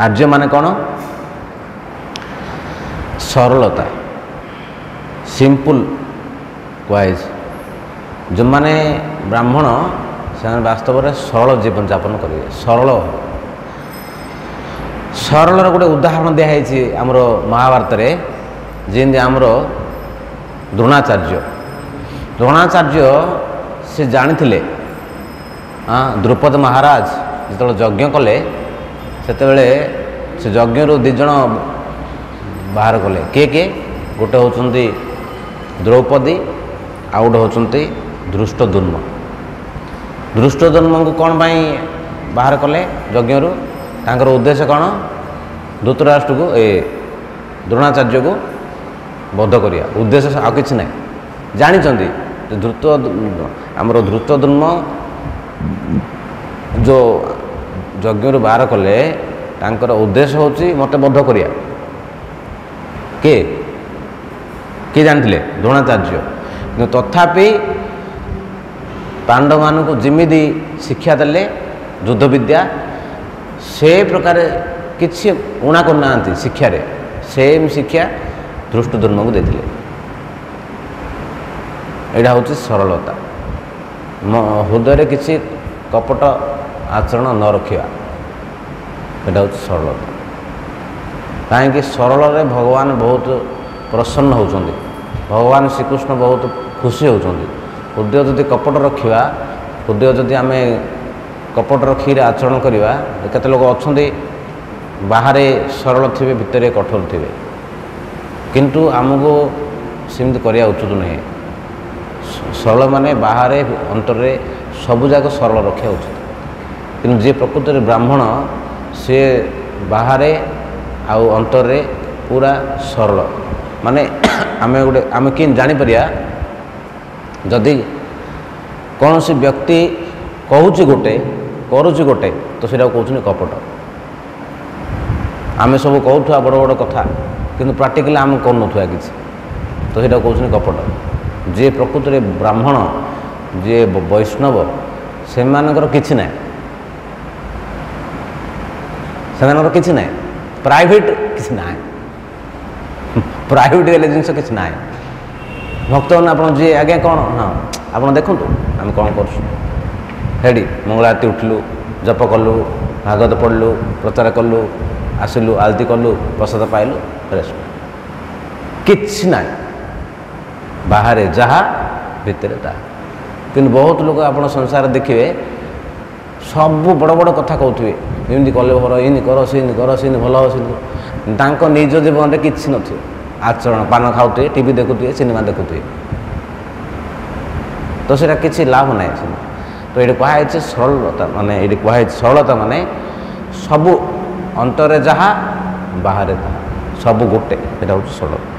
आर्य माने कौन सरलता सिंपल वाइज जो माने ब्राह्मण से वास्तव में सरल जीवन यापन करेंगे सरल सरल गोटे उदाहरण दिखाई आमर महाभारत रे जेमती आमर द्रोणाचार्य से जानी द्रुपद महाराज जो यज्ञ कले से यज्ञ दिज बाहर कले किए गोटे होती द्रौपदी आउ गोटे होती धृष्टद्युम्न को कौन पाई बाहर कले यज्ञ तांकर उद्देश्य कौन धृतराष्ट्र को द्रोणाचार्य को बध करिया उद्देश्य आ कि ना जानी आमर धृष्टद्युम्न जो यज्ञ बाहर कले तांकर उद्देश्य होची मत बध करिया किए जानी द्रोणाचार्य तथापि पांडव मान को जिमिदी शिक्षा देले युद्ध विद्या से प्रकार किसी उणा करना शिक्षार सेम शिक्षा धृष्टद्युम्न को देते यहाँ हूँ सरलता हृदय किसी कपट आचरण न रखा यहाँ हूँ सरलता कहीं सरल भगवान बहुत प्रसन्न होती भगवान श्रीकृष्ण बहुत खुशी होती हृदय जदि कपट रखा हृदय जदि आम कपट रखी आचरण करवा केते लोग अच्छा बाहर सरल थे भितर कठोर थे किंतु आमको सेमती करवा उचित नुहे सरल माने बाहर अंतर सबू जाक सरल रखा उचित कि जी प्रकृत ब्राह्मण सी बाहर आउ अंतर पूरा सरल माने आम गोटे आम कि जापर जदि कौन सी व्यक्ति कहूँ गोटे करुच्ची गोटे तो सीटा कहते कपट आम सब कहूँ बड़ बड़ कथा किंतु प्राक्टिकली आम करूँ कि तो सीटा कहते कपट जी प्रकृत ब्राह्मण जी वैष्णव से किसी ना किसी ना प्राइवेट किसी ना प्राइवेट वाले जिन किसी ना भक्त आप जी आज्ञा कौन हाँ आप देखूँ आम कौन करी मंगला आरती उठिलु जप कलु भागवत पढ़लु प्रचार कलु आसिलु आलती कलु प्रसाद पाइलु रेस्ट किसी ना बाहर जहाँ भितर ता कि बहुत लोग आप संसार देखिए सब बड़ बड़ कथा कहते एमती कले भर इन कर से भल निज जीवन में किसी न आचरण पान खाऊे टीवी देखुए सिनेमा देखुए तो सीटा किसी लाभ ना तो ये कहुई सरलता माने ये कहुई सरलता माने सबू अंतर जहाँ बाहर सब गोटे यहाँ हूँ सरलता।